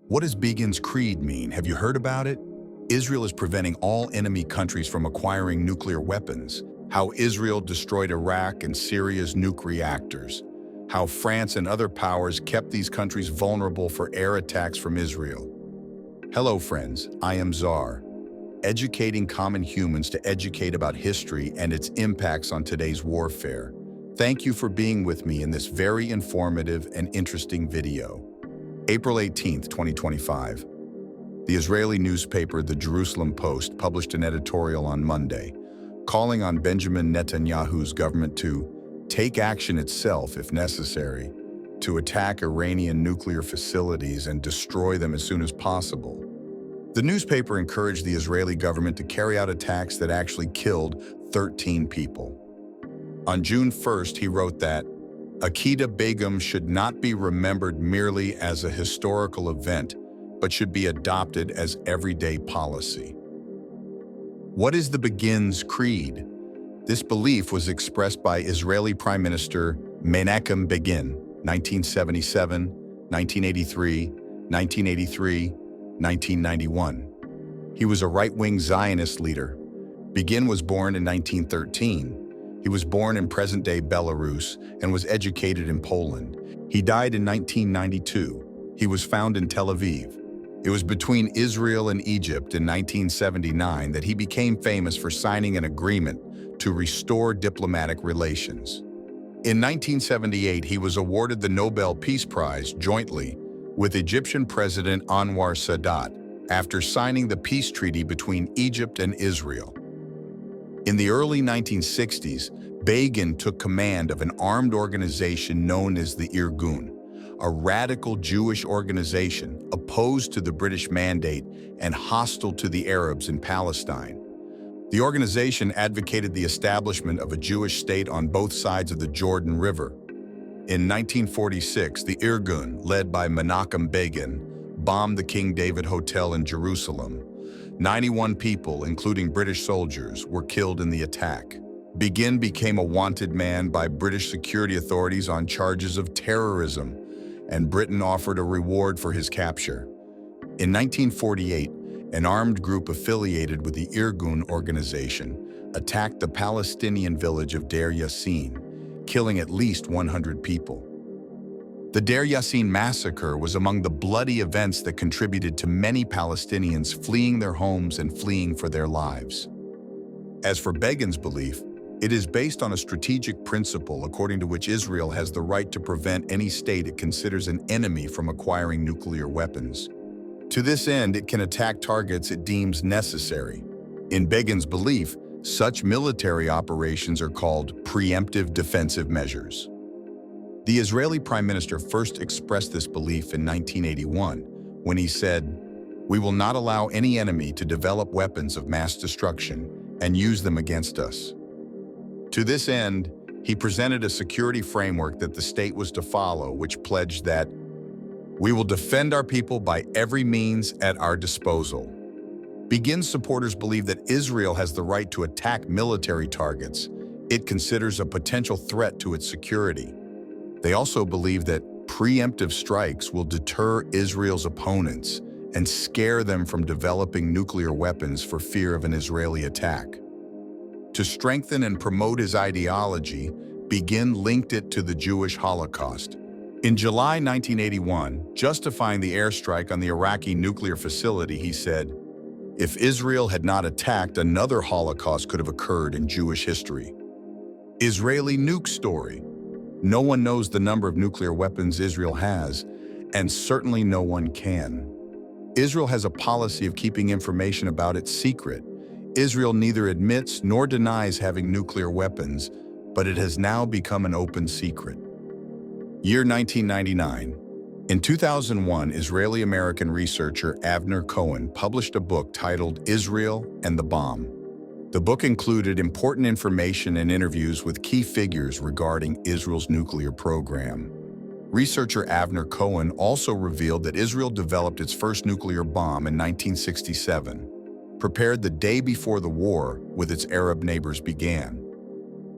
What does Begin's creed mean? Have you heard about it? Israel is preventing all enemy countries from acquiring nuclear weapons. How Israel destroyed Iraq and Syria's nuke reactors. How France and other powers kept these countries vulnerable for air attacks from Israel. Hello friends, I am Czar, educating common humans to educate about history and its impacts on today's warfare. Thank you for being with me in this very informative and interesting video. April 18, 2025. The Israeli newspaper The Jerusalem Post published an editorial on Monday, calling on Benjamin Netanyahu's government to take action itself if necessary, to attack Iranian nuclear facilities and destroy them as soon as possible. The newspaper encouraged the Israeli government to carry out attacks that actually killed 13 people. On June 1st, he wrote that Aqida Begum should not be remembered merely as a historical event, but should be adopted as everyday policy. What is the Begin's creed? This belief was expressed by Israeli Prime Minister Manachem Begin, 1977, 1983, 1983, 1991. He was a right-wing Zionist leader. Begin was born in 1913. He was born in present-day Belarus and was educated in Poland. He died in 1992. He was found in Tel Aviv. It was between Israel and Egypt in 1979 that he became famous for signing an agreement to restore diplomatic relations. In 1978, he was awarded the Nobel Peace Prize jointly with Egyptian President Anwar Sadat after signing the peace treaty between Egypt and Israel. In the early 1960s, Begin took command of an armed organization known as the Irgun, a radical Jewish organization opposed to the British mandate and hostile to the Arabs in Palestine. The organization advocated the establishment of a Jewish state on both sides of the Jordan River. In 1946, the Irgun, led by Manachem Begin, bombed the King David Hotel in Jerusalem. 91 people, including British soldiers, were killed in the attack. Begin became a wanted man by British security authorities on charges of terrorism, and Britain offered a reward for his capture. In 1948, an armed group affiliated with the Irgun organization attacked the Palestinian village of Deir Yassin, killing at least 100 people. The Deir Yassin massacre was among the bloody events that contributed to many Palestinians fleeing their homes and fleeing for their lives. As for Begin's belief, it is based on a strategic principle according to which Israel has the right to prevent any state it considers an enemy from acquiring nuclear weapons. To this end, it can attack targets it deems necessary. In Begin's belief, such military operations are called preemptive defensive measures. The Israeli Prime Minister first expressed this belief in 1981 when he said, "We will not allow any enemy to develop weapons of mass destruction and use them against us." To this end, he presented a security framework that the state was to follow, which pledged that we will defend our people by every means at our disposal. Begin's supporters believe that Israel has the right to attack military targets it considers a potential threat to its security. They also believe that preemptive strikes will deter Israel's opponents and scare them from developing nuclear weapons for fear of an Israeli attack. To strengthen and promote his ideology, Begin linked it to the Jewish Holocaust. In July 1981, justifying the airstrike on the Iraqi nuclear facility, he said, "If Israel had not attacked, another Holocaust could have occurred in Jewish history." Israeli nuke story. No one knows the number of nuclear weapons Israel has, and certainly no one can. Israel has a policy of keeping information about it secret. Israel neither admits nor denies having nuclear weapons, but it has now become an open secret. Year 1999. In 2001, Israeli-American researcher Avner Cohen published a book titled Israel and the Bomb. The book included important information and interviews with key figures regarding Israel's nuclear program. Researcher Avner Cohen also revealed that Israel developed its first nuclear bomb in 1967, prepared the day before the war with its Arab neighbors began.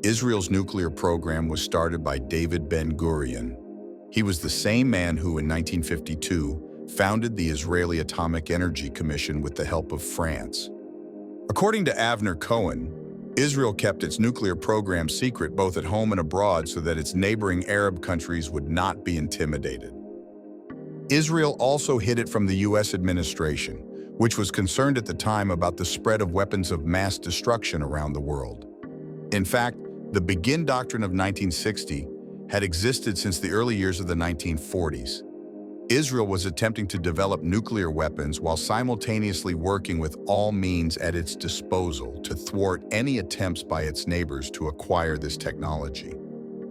Israel's nuclear program was started by David Ben-Gurion. He was the same man who, in 1952, founded the Israeli Atomic Energy Commission with the help of France. According to Avner Cohen, Israel kept its nuclear program secret both at home and abroad so that its neighboring Arab countries would not be intimidated. Israel also hid it from the U.S. administration, which was concerned at the time about the spread of weapons of mass destruction around the world. In fact, the Begin Doctrine of 1960 had existed since the early years of the 1940s. Israel was attempting to develop nuclear weapons while simultaneously working with all means at its disposal to thwart any attempts by its neighbors to acquire this technology.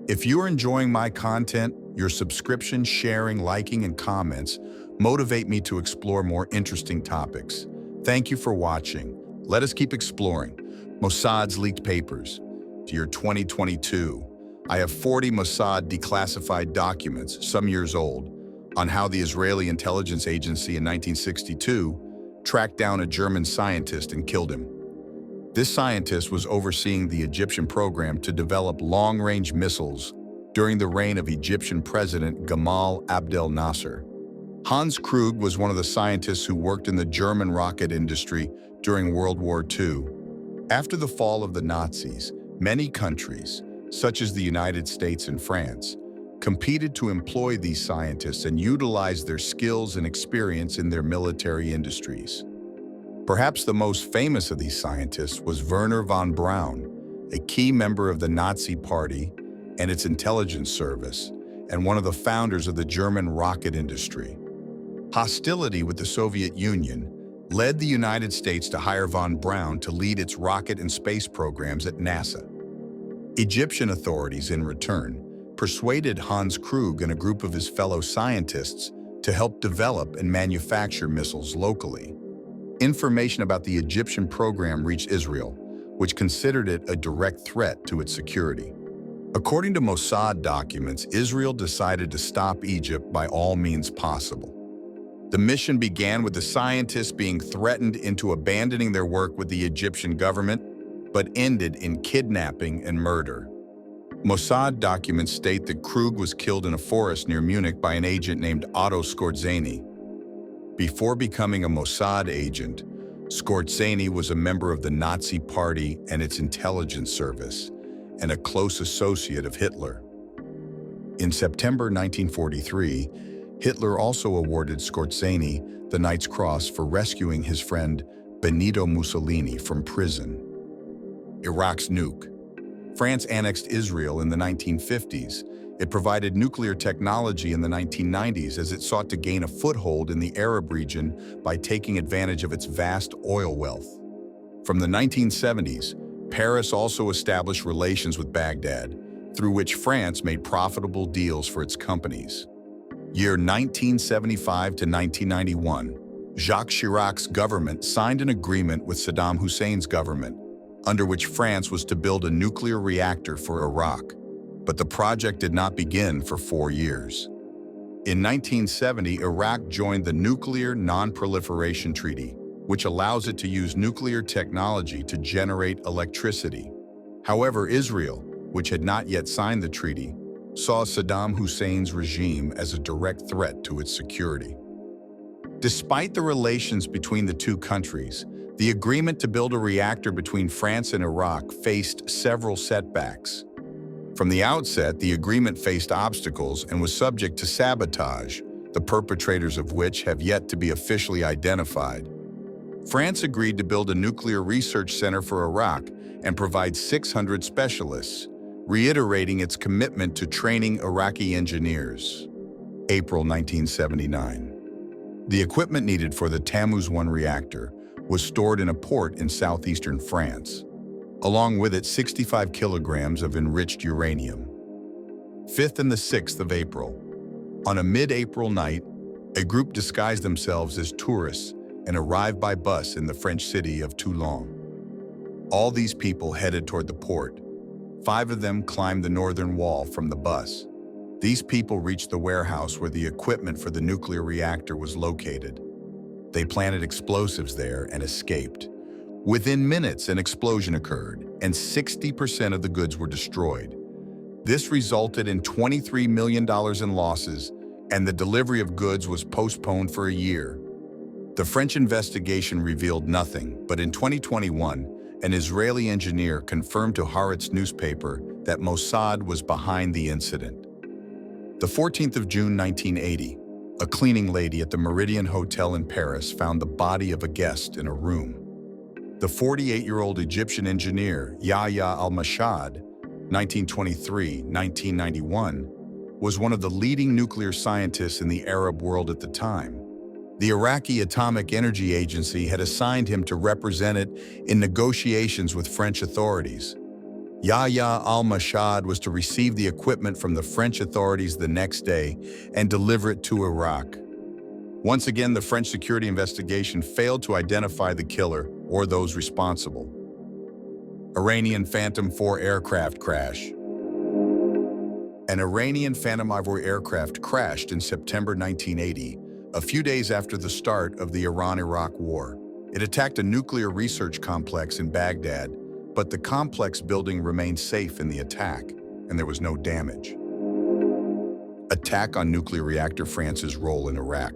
If you're enjoying my content, your subscription, sharing, liking, and comments motivate me to explore more interesting topics. Thank you for watching. Let us keep exploring. Mossad's leaked papers. Year 2022. I have 40 Mossad declassified documents, some years old, on how the Israeli intelligence agency in 1962 tracked down a German scientist and killed him. This scientist was overseeing the Egyptian program to develop long-range missiles during the reign of Egyptian President Gamal Abdel Nasser. Hans Krug was one of the scientists who worked in the German rocket industry during World War II. After the fall of the Nazis, many countries, such as the United States and France, competed to employ these scientists and utilize their skills and experience in their military industries. Perhaps the most famous of these scientists was Wernher von Braun, a key member of the Nazi Party and its intelligence service, and one of the founders of the German rocket industry. Hostility with the Soviet Union led the United States to hire von Braun to lead its rocket and space programs at NASA. Egyptian authorities, in return, persuaded Hans Krug and a group of his fellow scientists to help develop and manufacture missiles locally. Information about the Egyptian program reached Israel, which considered it a direct threat to its security. According to Mossad documents, Israel decided to stop Egypt by all means possible. The mission began with the scientists being threatened into abandoning their work with the Egyptian government, but ended in kidnapping and murder. Mossad documents state that Krug was killed in a forest near Munich by an agent named Otto Skorzeny. Before becoming a Mossad agent, Skorzeny was a member of the Nazi Party and its intelligence service, and a close associate of Hitler. In September 1943, Hitler also awarded Skorzeny the Knight's Cross for rescuing his friend Benito Mussolini from prison. Iraq's nuke. France annexed Israel in the 1950s. It provided nuclear technology in the 1990s as it sought to gain a foothold in the Arab region by taking advantage of its vast oil wealth. From the 1970s, Paris also established relations with Baghdad, through which France made profitable deals for its companies. Year 1975 to 1991, Jacques Chirac's government signed an agreement with Saddam Hussein's government, under which France was to build a nuclear reactor for Iraq, but the project did not begin for 4 years. In 1970, Iraq joined the Nuclear Non-Proliferation Treaty, which allows it to use nuclear technology to generate electricity. However, Israel, which had not yet signed the treaty, saw Saddam Hussein's regime as a direct threat to its security. Despite the relations between the two countries, the agreement to build a reactor between France and Iraq faced several setbacks. From the outset, the agreement faced obstacles and was subject to sabotage, the perpetrators of which have yet to be officially identified. France agreed to build a nuclear research center for Iraq and provide 600 specialists, reiterating its commitment to training Iraqi engineers. April 1979. The equipment needed for the Tammuz 1 reactor was stored in a port in southeastern France, along with it 65 kilograms of enriched uranium. 5th and the 6th of April. On a mid-April night, a group disguised themselves as tourists and arrived by bus in the French city of Toulon. All these people headed toward the port. 5 of them climbed the northern wall from the bus. These people reached the warehouse where the equipment for the nuclear reactor was located. They planted explosives there and escaped. Within minutes, an explosion occurred, and 60% of the goods were destroyed. This resulted in $23 million in losses, and the delivery of goods was postponed for a year. The French investigation revealed nothing, but in 2021, an Israeli engineer confirmed to Haaretz newspaper that Mossad was behind the incident. The 14th of June 1980, a cleaning lady at the Meridian Hotel in Paris found the body of a guest in a room. The 48-year-old Egyptian engineer Yahya al-Mashad, 1923-1991, was one of the leading nuclear scientists in the Arab world at the time. The Iraqi Atomic Energy Agency had assigned him to represent it in negotiations with French authorities. Yahya al-Mashad was to receive the equipment from the French authorities the next day and deliver it to Iraq. Once again, the French security investigation failed to identify the killer or those responsible. Iranian Phantom 4 aircraft crash. An Iranian Phantom 4 aircraft crashed in September 1980, a few days after the start of the Iran-Iraq War. It attacked a nuclear research complex in Baghdad, but the complex building remained safe in the attack, and there was no damage. Attack on nuclear reactor. France's role in Iraq.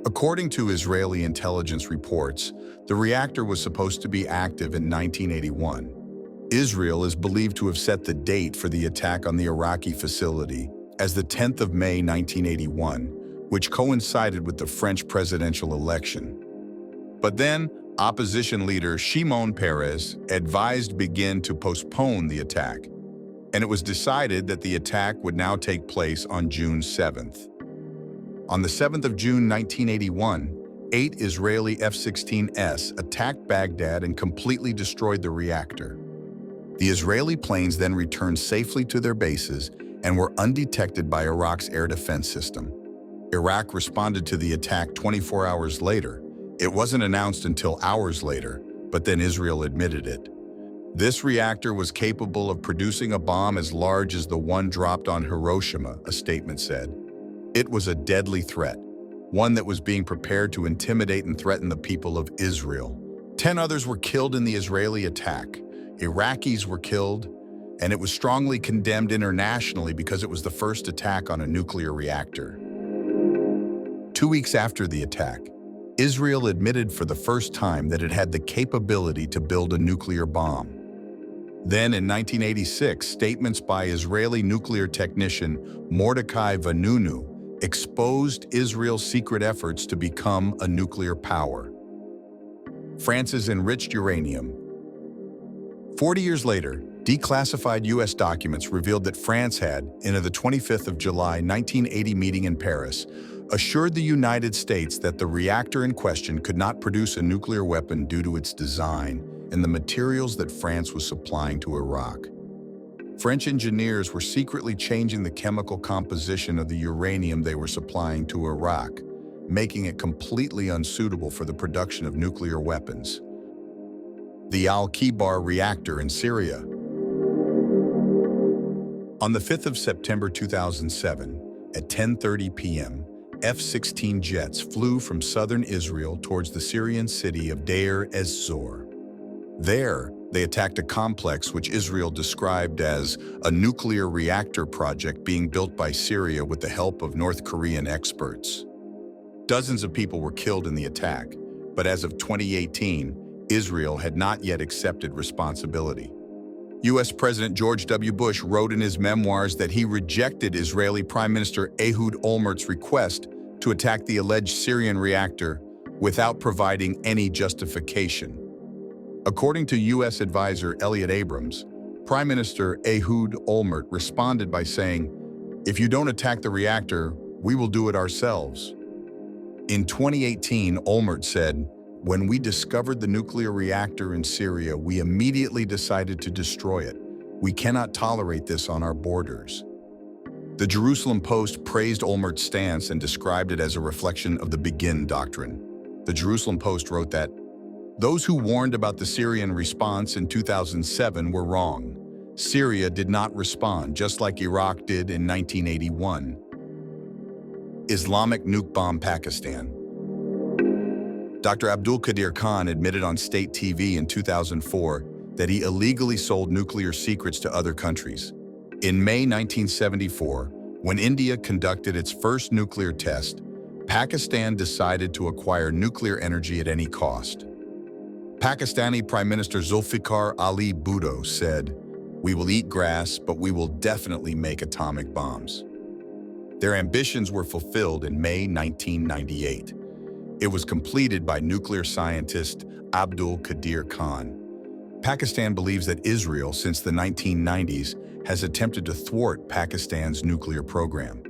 According to Israeli intelligence reports, the reactor was supposed to be active in 1981. Israel is believed to have set the date for the attack on the Iraqi facility as the 10th of May 1981, which coincided with the French presidential election. But then, opposition leader Shimon Peres advised Begin to postpone the attack, and it was decided that the attack would now take place on June 7th. On the 7th of June 1981, 8 Israeli F-16s attacked Baghdad and completely destroyed the reactor. The Israeli planes then returned safely to their bases and were undetected by Iraq's air defense system. Iraq responded to the attack 24 hours later. It wasn't announced until hours later, but then Israel admitted it. This reactor was capable of producing a bomb as large as the one dropped on Hiroshima, a statement said. It was a deadly threat, one that was being prepared to intimidate and threaten the people of Israel. 10 others were killed in the Israeli attack. Iraqis were killed, and it was strongly condemned internationally because it was the first attack on a nuclear reactor. 2 weeks after the attack, Israel admitted for the first time that it had the capability to build a nuclear bomb. Then in 1986, statements by Israeli nuclear technician Mordechai Vanunu exposed Israel's secret efforts to become a nuclear power. France's enriched uranium. 40 years later, declassified U.S. documents revealed that France had, in the 25th of July 1980 meeting in Paris, assured the United States that the reactor in question could not produce a nuclear weapon due to its design and the materials that France was supplying to Iraq. French engineers were secretly changing the chemical composition of the uranium they were supplying to Iraq, making it completely unsuitable for the production of nuclear weapons. The Al-Kibar reactor in Syria. On the 5th of September 2007, at 10:30 p.m., F-16 jets flew from southern Israel towards the Syrian city of Deir ez-Zor. There, they attacked a complex which Israel described as a nuclear reactor project being built by Syria with the help of North Korean experts. Dozens of people were killed in the attack, but as of 2018, Israel had not yet accepted responsibility. U.S. President George W. Bush wrote in his memoirs that he rejected Israeli Prime Minister Ehud Olmert's request to attack the alleged Syrian reactor without providing any justification. According to U.S. advisor Elliot Abrams, Prime Minister Ehud Olmert responded by saying, "If you don't attack the reactor, we will do it ourselves." In 2018, Olmert said, "When we discovered the nuclear reactor in Syria, we immediately decided to destroy it. We cannot tolerate this on our borders." The Jerusalem Post praised Olmert's stance and described it as a reflection of the Begin Doctrine. The Jerusalem Post wrote that, "Those who warned about the Syrian response in 2007 were wrong. Syria did not respond, just like Iraq did in 1981. Islamic nuke bomb Pakistan. Dr. Abdul Qadir Khan admitted on state TV in 2004 that he illegally sold nuclear secrets to other countries. In May 1974, When India conducted its first nuclear test, Pakistan decided to acquire nuclear energy at any cost. Pakistani Prime Minister Zulfikar Ali Bhutto said, "We will eat grass, but we will definitely make atomic bombs." Their ambitions were fulfilled in May 1998. It was completed by nuclear scientist Abdul Qadir Khan. Pakistan believes that Israel, since the 1990s, has attempted to thwart Pakistan's nuclear program.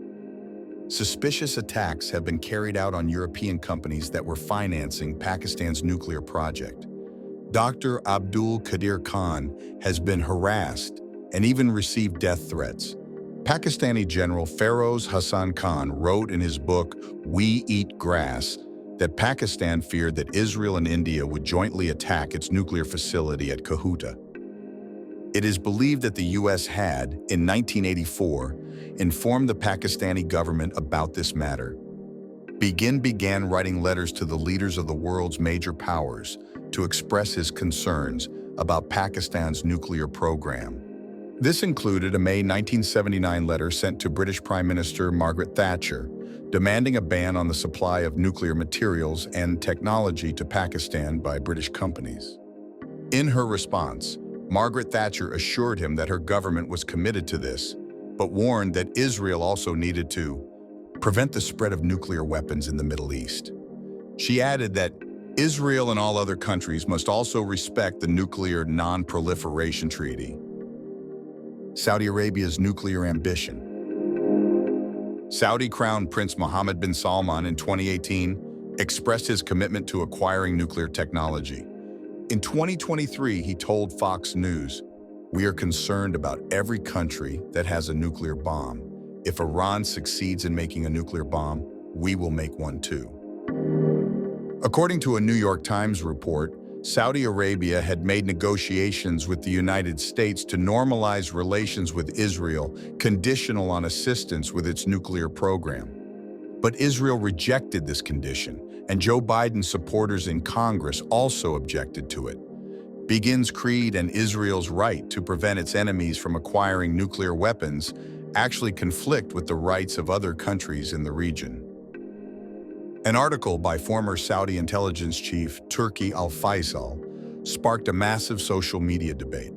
Suspicious attacks have been carried out on European companies that were financing Pakistan's nuclear project. Dr. Abdul Qadir Khan has been harassed and even received death threats. Pakistani General Feroz Hassan Khan wrote in his book, We Eat Grass, that Pakistan feared that Israel and India would jointly attack its nuclear facility at Kahuta. It is believed that the U.S. had, in 1984, informed the Pakistani government about this matter. Begin began writing letters to the leaders of the world's major powers to express his concerns about Pakistan's nuclear program. This included a May 1979 letter sent to British Prime Minister Margaret Thatcher, demanding a ban on the supply of nuclear materials and technology to Pakistan by British companies. In her response, Margaret Thatcher assured him that her government was committed to this, but warned that Israel also needed to prevent the spread of nuclear weapons in the Middle East. She added that Israel and all other countries must also respect the Nuclear Non-Proliferation Treaty. Saudi Arabia's nuclear ambition. Saudi Crown Prince Mohammed bin Salman in 2018 expressed his commitment to acquiring nuclear technology. In 2023, he told Fox News, "We are concerned about every country that has a nuclear bomb. If Iran succeeds in making a nuclear bomb, we will make one too." According to a New York Times report, Saudi Arabia had made negotiations with the United States to normalize relations with Israel, conditional on assistance with its nuclear program. But Israel rejected this condition, and Joe Biden's supporters in Congress also objected to it. Begin's creed and Israel's right to prevent its enemies from acquiring nuclear weapons actually conflict with the rights of other countries in the region. An article by former Saudi intelligence chief Turki al-Faisal sparked a massive social media debate.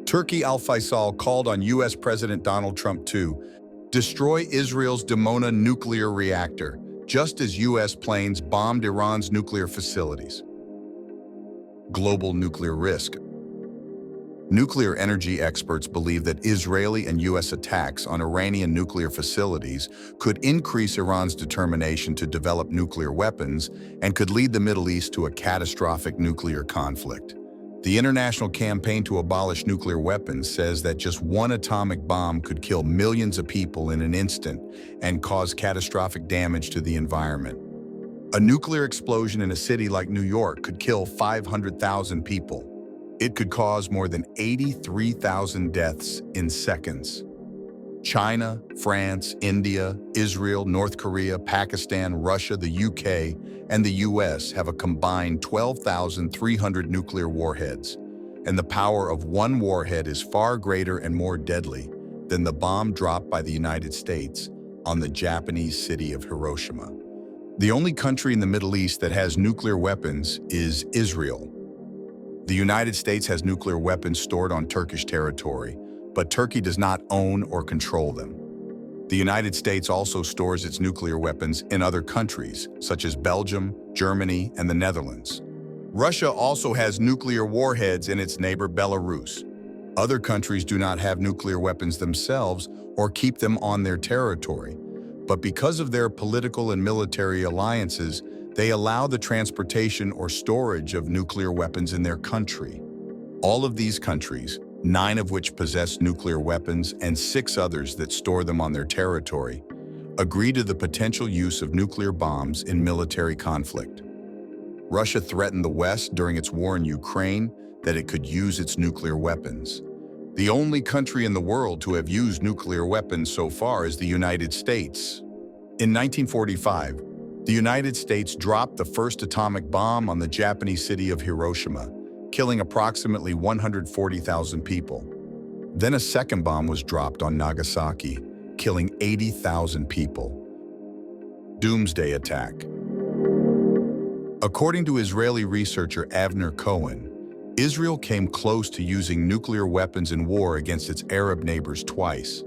Turki al-Faisal called on U.S. President Donald Trump to destroy Israel's Dimona nuclear reactor, just as U.S. planes bombed Iran's nuclear facilities. Global nuclear risk. Nuclear energy experts believe that Israeli and U.S. attacks on Iranian nuclear facilities could increase Iran's determination to develop nuclear weapons and could lead the Middle East to a catastrophic nuclear conflict. The International Campaign to Abolish Nuclear Weapons says that just one atomic bomb could kill millions of people in an instant and cause catastrophic damage to the environment. A nuclear explosion in a city like New York could kill 500,000 people. It could cause more than 83,000 deaths in seconds. China, France, India, Israel, North Korea, Pakistan, Russia, the UK, and the US have a combined 12,300 nuclear warheads, and the power of one warhead is far greater and more deadly than the bomb dropped by the United States on the Japanese city of Hiroshima. The only country in the Middle East that has nuclear weapons is Israel. The United States has nuclear weapons stored on Turkish territory, but Turkey does not own or control them. The United States also stores its nuclear weapons in other countries, such as Belgium, Germany, and the Netherlands. Russia also has nuclear warheads in its neighbor Belarus. Other countries do not have nuclear weapons themselves or keep them on their territory, but because of their political and military alliances, they allow the transportation or storage of nuclear weapons in their country. All of these countries, 9 of which possess nuclear weapons and 6 others that store them on their territory, agree to the potential use of nuclear bombs in military conflict. Russia threatened the West during its war in Ukraine that it could use its nuclear weapons. The only country in the world to have used nuclear weapons so far is the United States. In 1945, the United States dropped the first atomic bomb on the Japanese city of Hiroshima, killing approximately 140,000 people. Then a second bomb was dropped on Nagasaki, killing 80,000 people. Doomsday attack. According to Israeli researcher Avner Cohen, Israel came close to using nuclear weapons in war against its Arab neighbors twice.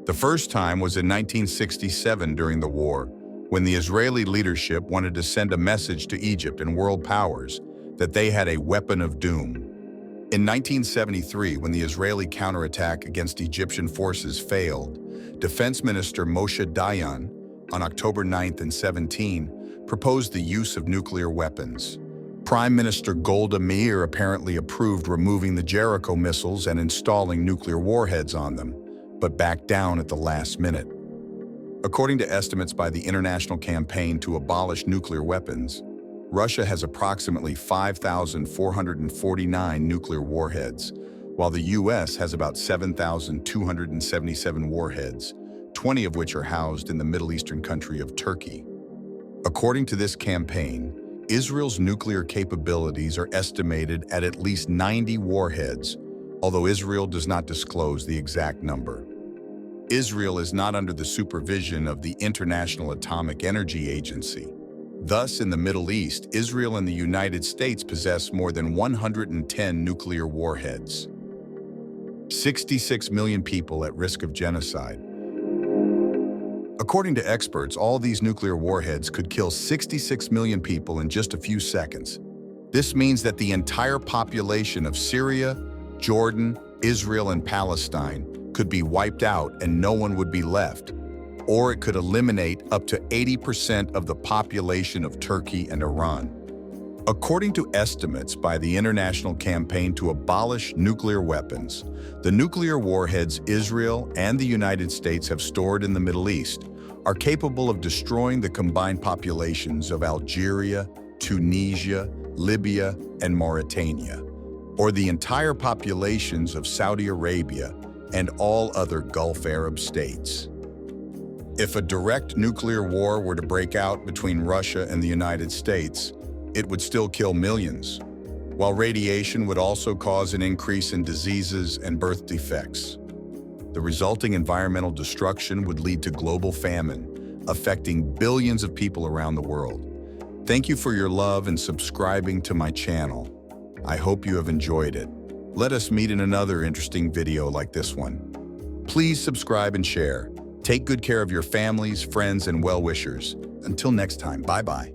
The first time was in 1967 during the war, when the Israeli leadership wanted to send a message to Egypt and world powers that they had a weapon of doom. In 1973, when the Israeli counterattack against Egyptian forces failed, Defense Minister Moshe Dayan, on October 9 and 17, proposed the use of nuclear weapons. Prime Minister Golda Meir apparently approved removing the Jericho missiles and installing nuclear warheads on them, but backed down at the last minute. According to estimates by the International Campaign to Abolish Nuclear Weapons, Russia has approximately 5,449 nuclear warheads, while the US has about 7,277 warheads, 20 of which are housed in the Middle Eastern country of Turkey. According to this campaign, Israel's nuclear capabilities are estimated at least 90 warheads, although Israel does not disclose the exact number. Israel is not under the supervision of the International Atomic Energy Agency. Thus, in the Middle East, Israel and the United States possess more than 110 nuclear warheads. 66 million people at risk of genocide. According to experts, all these nuclear warheads could kill 66 million people in just a few seconds. This means that the entire population of Syria, Jordan, Israel, and Palestine could be wiped out and no one would be left. Or it could eliminate up to 80% of the population of Turkey and Iran. According to estimates by the International Campaign to Abolish Nuclear Weapons, the nuclear warheads Israel and the United States have stored in the Middle East are capable of destroying the combined populations of Algeria, Tunisia, Libya, and Mauritania, or the entire populations of Saudi Arabia and all other Gulf Arab states. If a direct nuclear war were to break out between Russia and the United States, it would still kill millions, while radiation would also cause an increase in diseases and birth defects. The resulting environmental destruction would lead to global famine, affecting billions of people around the world. Thank you for your love and subscribing to my channel. I hope you have enjoyed it. Let us meet in another interesting video like this one. Please subscribe and share. Take good care of your families, friends, and well-wishers. Until next time, bye-bye.